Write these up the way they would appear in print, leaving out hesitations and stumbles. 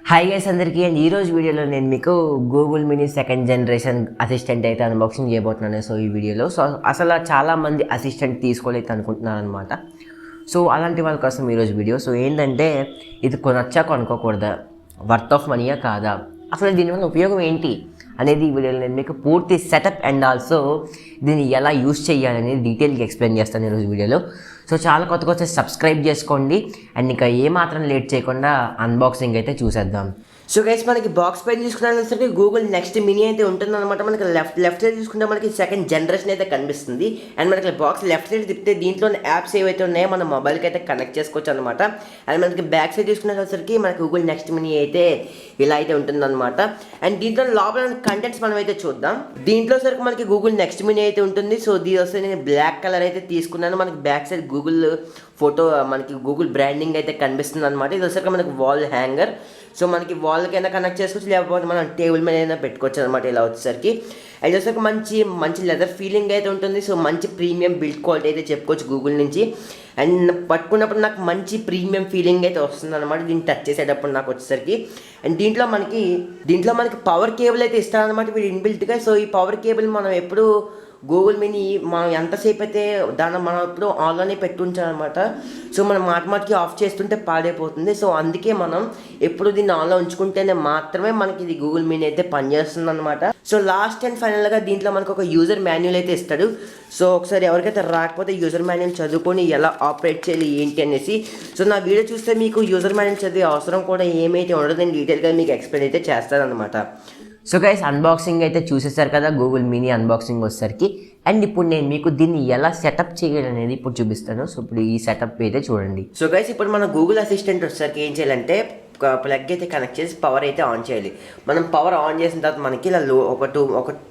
Hi guys అందరికీ and ఈరోజు వీడియోలో నేను మీకు Google mini second generation assistant అయితే అన్బాక్సింగ్ చేయబోతున్నాను. సో ఈ వీడియోలో అసలు చాలామంది అసిస్టెంట్ తీసుకోలేదు అనుకుంటున్నాను అనమాట. సో అలాంటి వాళ్ళ కోసం ఈరోజు వీడియో. సో ఏంటంటే ఇది కొనొచ్చా కొనుక్కోకూడదా, వర్త్ ఆఫ్ మనీయా కాదా, అసలు దీనివల్ల ఉపయోగం ఏంటి అనేది ఈ వీడియోలో నేను మీకు పూర్తి సెటప్ అండ్ ఆల్సో దీన్ని ఎలా యూస్ చేయాలనేది డీటెయిల్గా ఎక్స్ప్లెయిన్ చేస్తాను ఈరోజు వీడియోలో. సో చాలా కొత్త సబ్స్క్రైబ్ చేసుకోండి అండ్ ఇంకా ఏమాత్రం లేట్ చేయకుండా అన్బాక్సింగ్ అయితే చూసేద్దాం. సో గైస్ మనకి బాక్స్ పైన చూసుకున్నట్లయితే గూగుల్ నెక్స్ట్ మినీ అయితే ఉంటుందన్నమాట. మనకి లెఫ్ట్ సైడ్ చూసుకుంటే మనకి సెకండ్ జనరేషన్ అయితే కనిపిస్తుంది. అండ్ మనకి బాక్స్ లెఫ్ట్ సైడ్ తిప్పితే దీంట్లో యాప్స్ ఏవైతే ఉన్నాయో మన మొబైల్కి అయితే కనెక్ట్ చేసుకోవచ్చు అనమాట. అండ్ మనకి బ్యాక్ సైడ్ చూసుకున్నట్లయితే మనకి గూగుల్ నెక్స్ట్ మినీ అయితే ఇలా అయితే ఉంటుందన్నమాట. అండ్ దీంట్లో లోపల కంటెంట్స్ మనం అయితే చూద్దాం. దీంట్లో సరికి మనకి గూగుల్ నెక్స్ట్ మినీ అయితే ఉంటుంది. సో దీని వస్తే నేను బ్లాక్ కలర్ అయితే తీసుకున్నాను. మనకి బ్యాక్ సైడ్ గూగుల్ ఫోటో మనకి గూగుల్ బ్రాండింగ్ అయితే కనిపిస్తుంది అనమాట. ఇది వచ్చేసరికి మనకి వాల్ హ్యాంగర్. సో మనకి వాల్కైనా కనెక్ట్ చేసుకోవచ్చు, లేకపోతే మనం టేబుల్ మీద అయినా పెట్టుకోవచ్చు అనమాట. ఇలా వచ్చేసరికి అండ్ వచ్చేసరికి మంచి లెదర్ ఫీలింగ్ అయితే ఉంటుంది. సో మంచి ప్రీమియం బిల్డ్ క్వాలిటీ అయితే చెప్పుకోవచ్చు గూగుల్ నుంచి. అండ్ పట్టుకున్నప్పుడు నాకు మంచి ప్రీమియం ఫీలింగ్ అయితే వస్తుంది అనమాట దీన్ని టచ్ చేసేటప్పుడు నాకు వచ్చేసరికి. అండ్ దీంట్లో మనకి పవర్ కేబుల్ అయితే ఇస్తారనమాట వీడు ఇన్బిల్ట్గా. సో ఈ పవర్ కేబుల్ మనం ఎప్పుడు గూగుల్ మినీ మనం ఎంతసేపు అయితే దాన్ని మనం ఎప్పుడు ఆన్లోనే పెట్టుంచాలన్నమాట. సో మనం మాటికి ఆఫ్ చేస్తుంటే పాడైపోతుంది. సో అందుకే మనం ఎప్పుడు దీన్ని ఆన్లో ఉంచుకుంటేనే మాత్రమే మనకి ఇది గూగుల్ మినీ అయితే పనిచేస్తుంది అనమాట. సో లాస్ట్ అండ్ ఫైనల్గా దీంట్లో మనకు ఒక యూజర్ మాన్యువల్ అయితే ఇస్తాడు. సో ఒకసారి ఎవరికైతే రాకపోతే యూజర్ మాన్యువల్ చదువుకొని ఎలా ఆపరేట్ చేయాలి ఏంటి అనేసి. సో నా వీడియో చూస్తే మీకు యూజర్ మాన్యువల్ చదివే అవసరం కూడా ఏమైతే ఉండదు, నేను డీటెయిల్గా మీకు ఎక్స్ప్లెయిన్ అయితే చేస్తానమాట. సో గైస్ అన్బాక్సింగ్ అయితే చూసేసారు కదా గూగుల్ మినీ అన్బాక్సింగ్ వచ్చేసరికి. అండ్ ఇప్పుడు నేను మీకు దీన్ని ఎలా సెటప్ చేయాలి అనేది ఇప్పుడు చూపిస్తాను. సో ఇప్పుడు ఈ సెటప్ అయితే చూడండి. సో గైస్ ఇప్పుడు మన గూగుల్ అసిస్టెంట్ వచ్చేసరికి ఏం చేయాలంటే ప్లగ్ అయితే కనెక్ట్ చేసి పవర్ అయితే ఆన్ చేయాలి. మనం పవర్ ఆన్ చేసిన తర్వాత మనకి ఇలా ఒక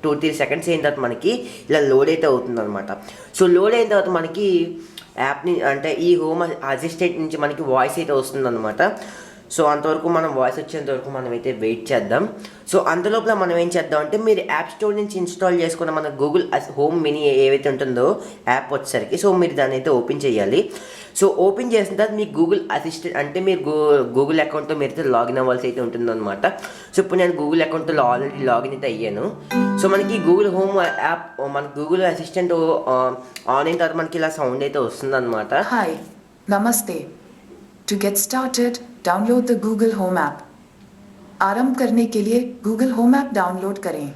2-3 సెకండ్స్ అయిన తర్వాత మనకి ఇలా లోడ్ అయితే అవుతుంది అనమాట. సో లోడ్ అయిన తర్వాత మనకి యాప్ని అంటే ఈ హోమ్ అసిస్టెంట్ నుంచి మనకి వాయిస్ అయితే వస్తుంది అనమాట. సో అంతవరకు మనం వాయిస్ వచ్చేంత వరకు మనం అయితే వెయిట్ చేద్దాం. సో అంతలోపల మనం ఏం చేద్దాం అంటే మీరు యాప్ స్టోర్ నుంచి ఇన్స్టాల్ చేసుకున్న మన గూగుల్ హోమ్ మినీ ఏవైతే ఉంటుందో యాప్ వచ్చేసరికి సో మీరు దాన్ని అయితే ఓపెన్ చేయాలి. సో ఓపెన్ చేసిన తర్వాత మీకు గూగుల్ అసిస్టెంట్ అంటే మీరు గూగుల్ అకౌంట్తో మీరు అయితే లాగిన్ అవ్వాల్సి అయితే ఉంటుందన్నమాట. సో ఇప్పుడు నేను గూగుల్ అకౌంట్లో ఆల్రెడీ లాగిన్ అయితే అయ్యాను. సో మనకి గూగుల్ హోమ్ యాప్ మన గూగుల్ అసిస్టెంట్ ఆన్ అయిన తర్వాత మనకి ఇలా సౌండ్ అయితే వస్తుంది అనమాట. హాయ్ నమస్తే. To get started, download the Google Home app. आरंभ करने के लिए Google Home app डाउनलोड करें.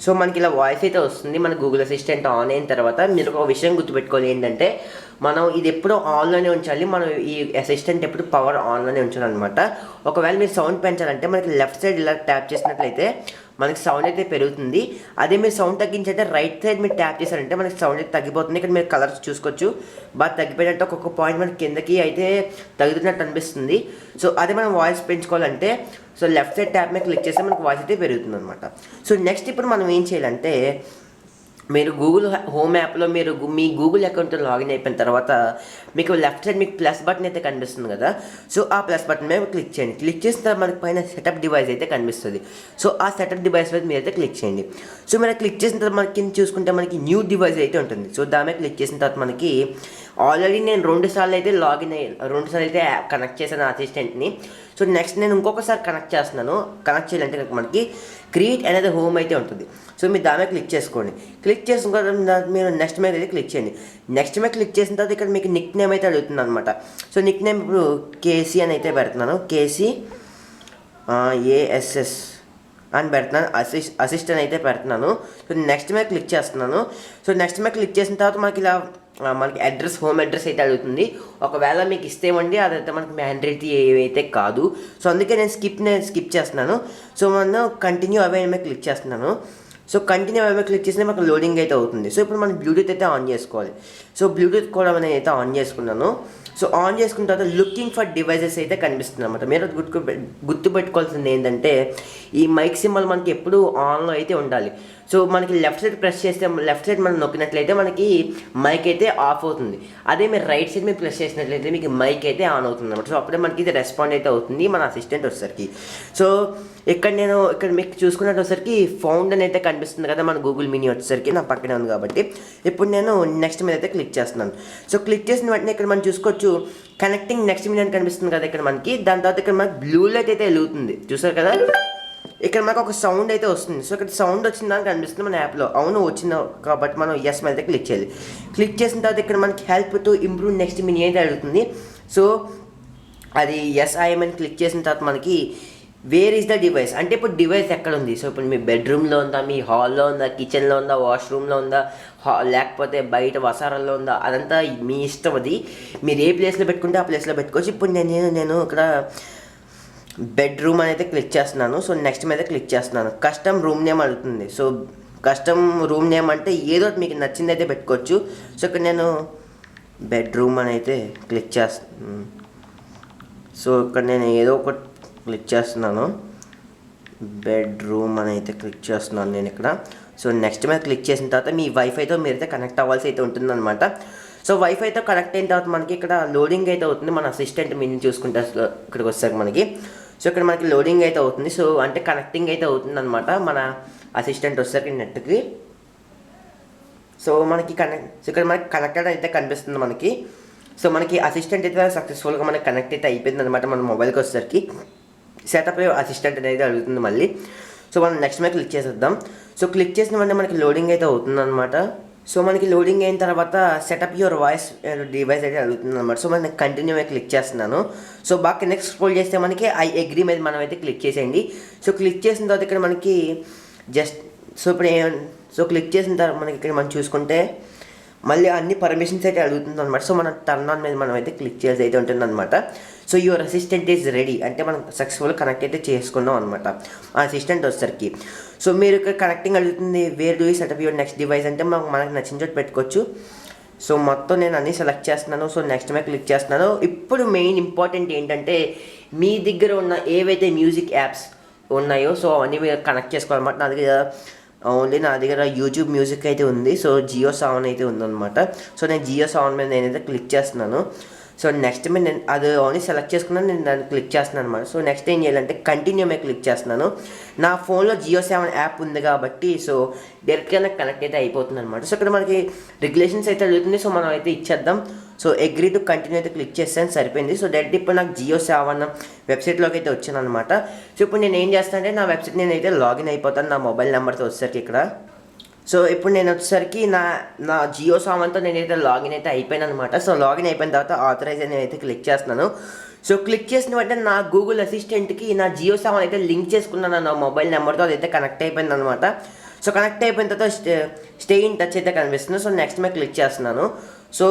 సో మనకి ఇలా వాయిస్ అయితే వస్తుంది. మన గూగుల్ అసిస్టెంట్ ఆన్ అయిన తర్వాత మీరు ఒక విషయం గుర్తుపెట్టుకోవాలి ఏంటంటే మనం ఇది ఎప్పుడూ ఆన్లోనే ఉంచాలి. మనం ఈ అసిస్టెంట్ ఎప్పుడు పవర్ ఆన్లోనే ఉంచాలన్నమాట. ఒకవేళ మీరు సౌండ్ పెంచాలంటే మనకి లెఫ్ట్ సైడ్ ఇలా ట్యాప్ చేసినట్లయితే మనకి సౌండ్ అయితే పెరుగుతుంది. అదే మీరు సౌండ్ తగ్గించంటే రైట్ సైడ్ మీరు ట్యాప్ చేశారంటే మనకి సౌండ్ అయితే తగ్గిపోతుంది. ఇక్కడ మీరు కలర్స్ చూసుకోవచ్చు, బాగా తగ్గిపోయినట్టు ఒక్కొక్క పాయింట్ మనకి కిందకి అయితే తగ్గుతున్నట్టు అనిపిస్తుంది. సో అదే మనం వాయిస్ పెంచుకోవాలంటే సో లెఫ్ట్ సైడ్ ట్యాప్ మీద క్లిక్ చేస్తే మనకి వాయిస్ అయితే పెరుగుతుంది అనమాట. సో నెక్స్ట్ ఇప్పుడు మనం ఏం చేయాలంటే మీరు గూగుల్ హోమ్ యాప్లో మీరు మీ గూగుల్ అకౌంట్తో లాగిన్ అయిపోయిన తర్వాత మీకు లెఫ్ట్ సైడ్ మీకు ప్లస్ బటన్ అయితే కనిపిస్తుంది కదా. సో ఆ ప్లస్ బటన్ మీద క్లిక్ చేయండి. క్లిక్ చేసిన తర్వాత మనకి పైన సెటప్ డివైస్ అయితే కనిపిస్తుంది. సో ఆ సెటప్ డివైస్ మీద మీరైతే క్లిక్ చేయండి. సో మీరు క్లిక్ చేసిన తర్వాత మనకి చూసుకుంటే మనకి న్యూ డివైస్ అయితే ఉంటుంది. సో దాని మీద క్లిక్ చేసిన తర్వాత మనకి ఆల్రెడీ నేను 2 సార్లు అయితే లాగిన్ అయ్యి 2 సార్లు అయితే కనెక్ట్ చేశాను అసిస్టెంట్ని. సో నెక్స్ట్ నేను ఇంకొకసారి కనెక్ట్ చేస్తున్నాను. కనెక్ట్ చేయాలంటే మనకి క్రియేట్ అనేది హోమ్ అయితే ఉంటుంది. సో మీరు దాని మీద క్లిక్ చేసుకోండి. క్లిక్ చేసిన తర్వాత మీరు నెక్స్ట్ మీద అయితే క్లిక్ చేయండి. నెక్స్ట్ మీద క్లిక్ చేసిన తర్వాత ఇక్కడ మీకు నిక్ నేమ్ అయితే అడుగుతుంది అనమాట. సో నిక్ నేమ్ ఇప్పుడు కేసీ అని అయితే పెడుతున్నాను. కేసీ ASS అని పెడుతున్నాను. అసిస్టెంట్ అయితే పెడుతున్నాను. సో నెక్స్ట్ మీద క్లిక్ చేస్తున్నాను. సో నెక్స్ట్ మీద క్లిక్ చేసిన తర్వాత మనకి అడ్రస్ హోమ్ అడ్రస్ అయితే అడుగుతుంది. ఒకవేళ మీకు ఇస్తేమండి అదైతే మనకి మ్యాండేటరీ ఏవైతే కాదు. సో అందుకే నేను స్కిప్ చేస్తున్నాను. సో మనం కంటిన్యూ అవే మీద క్లిక్ చేస్తున్నాను. సో కంటిన్యూ అవే క్లిక్ చేస్తే మనకు లోడింగ్ అయితే అవుతుంది. సో ఇప్పుడు మనం బ్లూటూత్ అయితే ఆన్ చేసుకోవాలి. సో బ్లూటూత్ కూడా నేను అయితే ఆన్ చేసుకున్నాను. సో ఆన్ చేసుకున్న తర్వాత లుకింగ్ ఫర్ డివైసెస్ అయితే కనిపిస్తుంది అనమాట. మీరు గుర్తుపెట్టుకోవాల్సింది ఏంటంటే ఈ మైక్ సింబల్ మనకి ఎప్పుడు ఆన్లో అయితే ఉండాలి. సో మనకి లెఫ్ట్ సైడ్ ప్రెస్ చేస్తే లెఫ్ట్ సైడ్ మనం నొక్కినట్లయితే మనకి మైక్ అయితే ఆఫ్ అవుతుంది. అదే మీరు రైట్ సైడ్ మీరు ప్రెస్ చేసినట్లయితే మీకు మైక్ అయితే ఆన్ అవుతుంది అనమాట. సో అప్పుడే మనకి ఇది రెస్పాండ్ అయితే అవుతుంది మన అసిస్టెంట్ వచ్చేసరికి. సో ఇక్కడ మీకు చూసుకున్నట్టు వచ్చేసరికి ఫౌండ్ అని అయితే కనిపిస్తుంది కదా మన గూగుల్ మినీ వచ్చేసరికి నా పక్కనే ఉంది కాబట్టి. ఇప్పుడు నేను నెక్స్ట్ మీద అయితే క్లిక్ చేస్తున్నాను. సో క్లిక్ చేసిన వెంటనే ఇక్కడ మనం చూసుకోవచ్చు కనెక్టింగ్ నెక్స్ట్ మినీ అని కనిపిస్తుంది కదా ఇక్కడ మనకి. దాని తర్వాత ఇక్కడ మనకి బ్లూ లైట్ అయితే వెలుగుతుంది చూసారు కదా. ఇక్కడ మనకు ఒక సౌండ్ అయితే వస్తుంది. సో ఇక్కడ సౌండ్ వచ్చిందని కనిపిస్తుంది మన యాప్లో. అవును వచ్చింది కాబట్టి మనం ఎస్ మీద క్లిక్ చేయాలి. క్లిక్ చేసిన తర్వాత ఇక్కడ మనకి help to improve next mini అయితే అడుగుతుంది. సో అది ఎస్ ఐఎంని క్లిక్ చేసిన తర్వాత మనకి వేర్ ఈస్ ద డివైస్ అంటే ఇప్పుడు డివైస్ ఎక్కడ ఉంది. సో ఇప్పుడు మీ బెడ్రూమ్లో ఉందా, మీ హాల్లో ఉందా, కిచెన్లో ఉందా, వాష్రూమ్లో ఉందా, లేకపోతే బయట వసారాల్లో ఉందా, అదంతా మీ ఇష్టం. అది మీరు ఏ ప్లేస్లో పెట్టుకుంటే ఆ ప్లేస్లో పెట్టుకోవచ్చు. ఇప్పుడు నేను ఇక్కడ బెడ్రూమ్ అని అయితే క్లిక్ చేస్తున్నాను. సో నెక్స్ట్ మీద క్లిక్ చేస్తున్నాను. కస్టమ్ రూమ్ నేమ్ అడుగుతుంది. సో కస్టమ్ రూమ్ నేమ్ అంటే ఏదో మీకు నచ్చింది అయితే పెట్టుకోవచ్చు. సో ఇక్కడ నేను బెడ్రూమ్ అని అయితే క్లిక్ చేస్తున్నాను. సో ఇక్కడ నేను ఏదో ఒకటి క్లిక్ చేస్తున్నాను. బెడ్రూమ్ అని అయితే క్లిక్ చేస్తున్నాను నేను ఇక్కడ. సో నెక్స్ట్ మీద క్లిక్ చేసిన తర్వాత మీ వైఫైతో మీరైతే కనెక్ట్ అవ్వాల్సి అయితే ఉంటుందన్నమాట. సో వైఫైతో కనెక్ట్ అయిన తర్వాత మనకి ఇక్కడ లోడింగ్ అయితే అవుతుంది. మన అసిస్టెంట్ మీని చూసుకుంటే ఇక్కడికి వచ్చాక మనకి సో ఇక్కడ మనకి లోడింగ్ అయితే అవుతుంది. సో అంటే కనెక్టింగ్ అయితే అవుతుంది అనమాట మన అసిస్టెంట్ వచ్చేసరికి నెట్కి. సో మనకి ఇక్కడ మనకి కనెక్టెడ్ అయితే కనిపిస్తుంది మనకి. సో మనకి అసిస్టెంట్ అయితే సక్సెస్ఫుల్గా మనకి కనెక్ట్ అయితే అయిపోయింది అనమాట. మన మొబైల్కి వచ్చేసరికి సెటప్ అసిస్టెంట్ అనేది అడుగుతుంది మళ్ళీ. సో మనం నెక్స్ట్ మీద క్లిక్ చేసేద్దాం. సో క్లిక్ చేసిన వెంటనే మనకి లోడింగ్ అయితే అవుతుంది అనమాట. సో మనకి లోడింగ్ అయిన తర్వాత సెటప్ యువర్ వాయిస్ డివైస్ అయితే అడుగుతుంది అనమాట. సో మనం కంటిన్యూ మీద క్లిక్ చేస్తున్నాను. సో బాగా నెక్స్ట్ స్క్రోల్ చేస్తే మనకి ఐ అగ్రీ మీద మనం అయితే క్లిక్ చేసేయండి. సో క్లిక్ చేసిన తర్వాత ఇక్కడ మనకి జస్ట్ సో క్లిక్ చేసిన తర్వాత మనకి ఇక్కడ మనం చూసుకుంటే మళ్ళీ అన్ని పర్మిషన్స్ అయితే అడుగుతుంది అనమాట. సో మనం టర్న్ ఆన్ మీద మనం అయితే క్లిక్ చేసి అయితే ఉంటుంది అనమాట. So your assistant is ready అంటే మనం సక్సెస్ఫుల్ కనెక్ట్ అయితే చేసుకున్నాం అనమాట ఆ అసిస్టెంట్ వచ్చేసరికి. సో మీరు ఇక్కడ కనెక్టింగ్ అడుగుతుంది where do you setup your next device అంటే మనకి నచ్చిన చోటు పెట్టుకోవచ్చు. సో మొత్తం నేను అన్నీ సెలెక్ట్ చేస్తున్నాను. సో నెక్స్ట్ మీద క్లిక్ చేస్తున్నాను. ఇప్పుడు మెయిన్ ఇంపార్టెంట్ ఏంటంటే మీ దగ్గర ఉన్న ఏవైతే మ్యూజిక్ యాప్స్ ఉన్నాయో సో అవన్నీ మీరు కనెక్ట్ చేసుకోవాలన్నమాట. నా దగ్గర యూట్యూబ్ మ్యూజిక్ అయితే ఉంది. సో జియో సావన్ అయితే ఉందన్నమాట. సో నేను జియో సావన్ మీద నేనైతే క్లిక్ చేస్తున్నాను. సో నెక్స్ట్ మీద నేను అది ఓన్లీ సెలెక్ట్ చేసుకున్నాను, నేను దాన్ని క్లిక్ చేస్తున్నాను అనమాట. సో నెక్స్ట్ ఏం చేయాలంటే కంటిన్యూ మీద క్లిక్ చేస్తున్నాను. నా ఫోన్లో జియో 7 యాప్ ఉంది కాబట్టి సో డైరెక్ట్గా నాకు కనెక్ట్ అయితే అయిపోతుంది అనమాట. సో ఇక్కడ మనకి రెగ్యులేషన్స్ అయితే అడుగుతుంది. సో మనం అయితే ఇచ్చేద్దాం. సో అగ్రీ టు కంటిన్యూ అయితే క్లిక్ చేస్తాను సరిపోయింది. సో డైరెక్ట్ ఇప్పుడు నాకు జియో 7 వెబ్సైట్లోకి అయితే వచ్చాను అనమాట. సో ఇప్పుడు నేను ఏం చేస్తానంటే నా వెబ్సైట్ నేనైతే లాగిన్ అయిపోతాను నా మొబైల్ నెంబర్తో వచ్చేసరికి ఇక్కడ. సో ఇప్పుడు నేను వచ్చేసరికి నా జియో సావన్తో నేనైతే లాగిన్ అయితే అయిపోయాను అనమాట. సో లాగిన్ అయిపోయిన తర్వాత ఆథరైజ్ అని అయితే క్లిక్ చేస్తున్నాను. సో క్లిక్ చేసిన వెంటనే నా గూగుల్ అసిస్టెంట్కి నా జియో సావన్ అయితే లింక్ చేసుకున్నాను నా మొబైల్ నెంబర్తో. అదైతే కనెక్ట్ అయిపోయింది అనమాట. సో కనెక్ట్ అయిపోయిన తర్వాత స్టే ఇన్ టచ్ అయితే కనిపిస్తుంది. సో నెక్స్ట్ మీద క్లిక్ చేస్తున్నాను. సో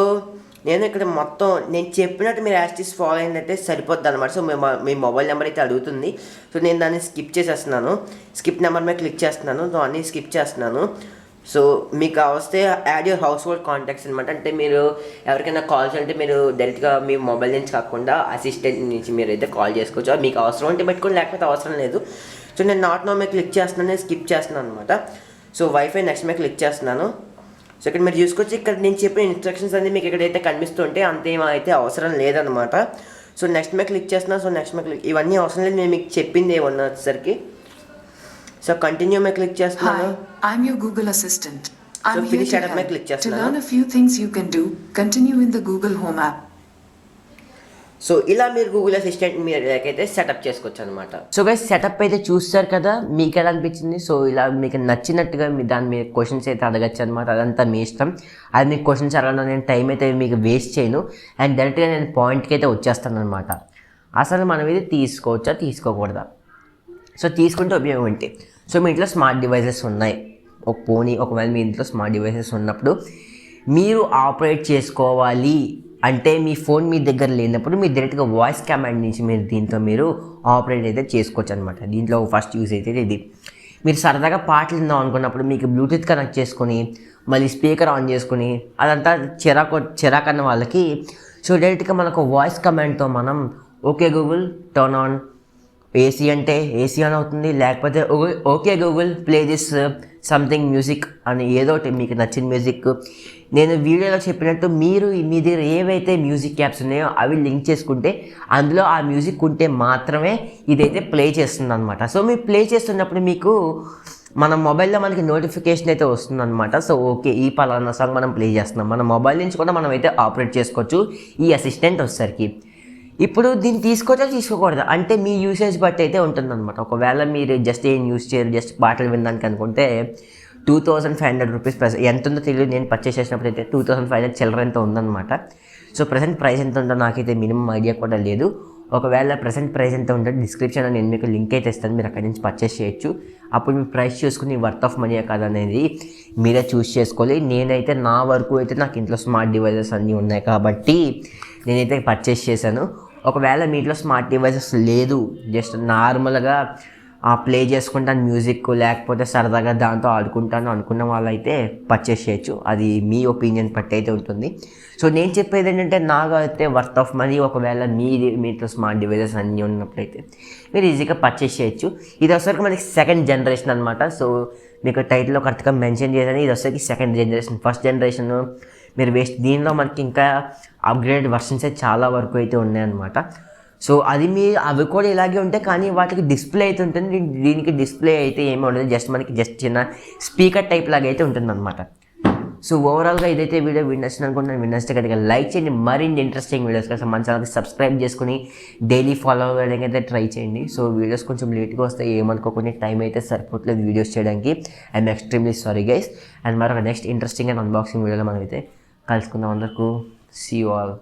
నేను ఇక్కడ మొత్తం నేను చెప్పినట్టు మీరు యాస్టిస్ ఫాలో అయినట్టే సరిపోద్ది అనమాట. సో మీ మొబైల్ నెంబర్ అయితే అడుగుతుంది. సో నేను దాన్ని స్కిప్ చేసేస్తున్నాను. స్కిప్ నెంబర్ మీద క్లిక్ చేస్తున్నాను. సో అన్నీ స్కిప్ చేస్తున్నాను. సో మీకు వస్తే add your house hold contacts అనమాట. అంటే మీరు ఎవరికైనా కాల్ చేయాలంటే మీరు డైరెక్ట్గా మీ మొబైల్ నుంచి కాకుండా అసిస్టెంట్ నుంచి మీరు అయితే కాల్ చేసుకోవచ్చు. మీకు అవసరం అంటే పెట్టుకోండి, లేకపోతే అవసరం లేదు. సో నేను నాట్ నో మీద క్లిక్ చేస్తున్నాను, నేను స్కిప్ చేస్తున్నాను అనమాట. సో వైఫై నెక్స్ట్ మీద క్లిక్ చేస్తున్నాను. సో ఇక్కడ మీరు చూసుకోవచ్చు ఇక్కడ నేను చెప్పిన ఇన్స్ట్రక్షన్స్ అన్నీ మీకు ఎక్కడైతే కనిపిస్తుంటే అంతేమో అయితే అవసరం లేదనమాట. సో నెక్స్ట్ మీద క్లిక్ చేస్తున్నాను. సో నెక్స్ట్ మీద క్లిక్ ఇవన్నీ అవసరం లేదు, నేను మీకు చెప్పింది ఏమన్నా వచ్చేసరికి. సో కంటిన్యూ మీద క్లిక్ చేస్తున్నాను. Hi, I'm your Google Assistant. I'm here finish to setup మీద క్లిక్ help. To చేస్తున్నాను. learn a few things you can do, continue in the Google Home app. So ఇలా మీరు గూగుల్ అసిస్టెంట్ మీరు ఎలాగైతే setup చేసుకోవచ్చు అనమాట. So guys setup అయితే చూస్తారు కదా, మీకు ఎలా అనిపించింది? సో ఇలా మీకు నచ్చినట్టుగా మీ దాని మీద క్వశ్చన్స్ అయితే అడగచ్చు అనమాట. అదంతా మీ ఇష్టం. అది మీకు క్వశ్చన్స్ అడగడం నేను టైం అయితే మీకు వేస్ట్ చేయను అండ్ డైరెక్ట్గా నేను పాయింట్కి అయితే వచ్చేస్తాను అనమాట. అసలు మనం ఇది తీసుకోవచ్చా తీసుకోకూడదా? సో తీసుకుంటే ఉపయోగం ఏంటి? సో మీ ఇంట్లో స్మార్ట్ డివైసెస్ ఉన్నాయి, ఒకవేళ మీ ఇంట్లో స్మార్ట్ డివైసెస్ ఉన్నప్పుడు మీరు ఆపరేట్ చేసుకోవాలి అంటే మీ ఫోన్ మీ దగ్గర లేనప్పుడు మీరు డైరెక్ట్గా వాయిస్ కమాండ్ నుంచి మీరు ఆపరేట్ అయితే చేసుకోవచ్చు అనమాట. దీంట్లో ఫస్ట్ యూజ్ అయితే ఇది. మీరు సరదాగా పాటలు విందాం అనుకున్నప్పుడు మీకు బ్లూటూత్ కనెక్ట్ చేసుకొని మళ్ళీ స్పీకర్ ఆన్ చేసుకుని అదంతా చిరాకన్న వాళ్ళకి సో డైరెక్ట్గా మనకు వాయిస్ కమాండ్తో మనం okay Google turn on AC అంటే ఏసీ అని అవుతుంది, లేకపోతే okay Google play this something music అని ఏదో ఒకటి మీకు నచ్చిన మ్యూజిక్. నేను వీడియోలో చెప్పినట్టు మీరు మీ దగ్గర ఏవైతే మ్యూజిక్ యాప్స్ ఉన్నాయో అవి లింక్ చేసుకుంటే అందులో ఆ మ్యూజిక్ ఉంటే మాత్రమే ఇదైతే ప్లే చేస్తుంది అనమాట. సో మీరు ప్లే చేస్తున్నప్పుడు మీకు మన మొబైల్లో మనకి నోటిఫికేషన్ అయితే వస్తుందన్నమాట. సో ఓకే, ఈ పలానా సాంగ్ మనం ప్లే చేస్తున్నాం, మన మొబైల్ నుంచి కూడా మనం అయితే ఆపరేట్ చేసుకోవచ్చు ఈ అసిస్టెంట్ వచ్చేసరికి. ఇప్పుడు దీన్ని తీసుకోవచ్చా తీసుకోకూడదు అంటే మీ యూసేజ్ బట్టి అయితే ఉంటుందన్నమాట. ఒకవేళ మీరు జస్ట్ ఏం యూస్ చేయరు, జస్ట్ పాటలు వినడానికి అనుకుంటే 2500 రూపీస్ ఎంత ఉందో తెలియదు. నేను పర్చేస్ చేసినప్పుడు అయితే 2500 చిల్లర ఎంత ఉందన్నమాట. సో ప్రజెంట్ ప్రైస్ ఎంత ఉందో నాకైతే మినిమం ఐడియా కూడా లేదు. ఒకవేళ ప్రజెంట్ ప్రైస్ ఎంత ఉందో డిస్క్రిప్షన్లో నేను మీకు లింక్ అయితే ఇస్తాను, మీరు అక్కడి నుంచి పర్చేస్ చేయొచ్చు. అప్పుడు మీ ప్రైస్ చూసుకుని వర్త్ ఆఫ్ మనీ కాదు అనేది మీరే చూస్ చేసుకోవాలి. నేనైతే నా వరకు అయితే నాకు ఇంట్లో స్మార్ట్ డివైజెస్ అన్నీ ఉన్నాయి కాబట్టి నేనైతే పర్చేస్ చేశాను. ఒకవేళ మీ ఇంట్లో స్మార్ట్ డివైజెస్ లేదు, జస్ట్ నార్మల్గా ప్లే చేసుకుంటాను మ్యూజిక్, లేకపోతే సరదాగా దాంతో ఆడుకుంటాను అనుకున్న వాళ్ళైతే పర్చేస్ చేయొచ్చు. అది మీ ఒపీనియన్ బట్టి అయితే ఉంటుంది. సో నేను చెప్పేది ఏంటంటే నాకు అయితే వర్త్ ఆఫ్ మనీ. ఒకవేళ మీతో స్మార్ట్ డివైజెస్ అన్నీ ఉన్నప్పుడైతే మీరు ఈజీగా పర్చేస్ చేయొచ్చు. ఇది వచ్చరికి మనకి సెకండ్ జనరేషన్ అనమాట. సో మీకు టైటిల్లో కరెక్ట్గా మెన్షన్ చేయాలని ఇది వచ్చరికి సెకండ్ జనరేషన్. ఫస్ట్ జనరేషన్ మీరు వేస్ట్. దీనిలో మనకి ఇంకా అప్గ్రేడ్ వర్షన్స్ చాలా వరకు అయితే ఉన్నాయన్నమాట. సో అది అవి కూడా ఇలాగే ఉంటాయి, కానీ వాటికి డిస్ప్లే అయితే ఉంటుంది. దీనికి డిస్ప్లే అయితే ఏమీ ఉండదు, జస్ట్ చిన్న స్పీకర్ టైప్ లాగా అయితే ఉంటుంది అనమాట. సో ఓవరాల్గా ఇదైతే వీడియో నచ్చింది అనుకుంటున్నాను. నచ్చితే కనుక లైక్ చేయండి. మరిన్ని ఇంట్రెస్టింగ్ వీడియోస్ కోసం మన ఛానల్కి సబ్స్క్రైబ్ చేసుకుని డైలీ ఫాలో అవ్వడానికి అయితే ట్రై చేయండి. సో వీడియోస్ కొంచెం లేట్గా వస్తాయి, ఏమనుకోకుండా టైం అయితే సరిపోట్లేదు వీడియోస్ చేయడానికి. I'm extremely sorry guys. And మరొక నెక్స్ట్ ఇంట్రెస్టింగ్ అండ్ అన్బాక్సింగ్ వీడియోలో మనం అయితే కలుసుకుందాం. అందరికీ సీ యూ ఆల్.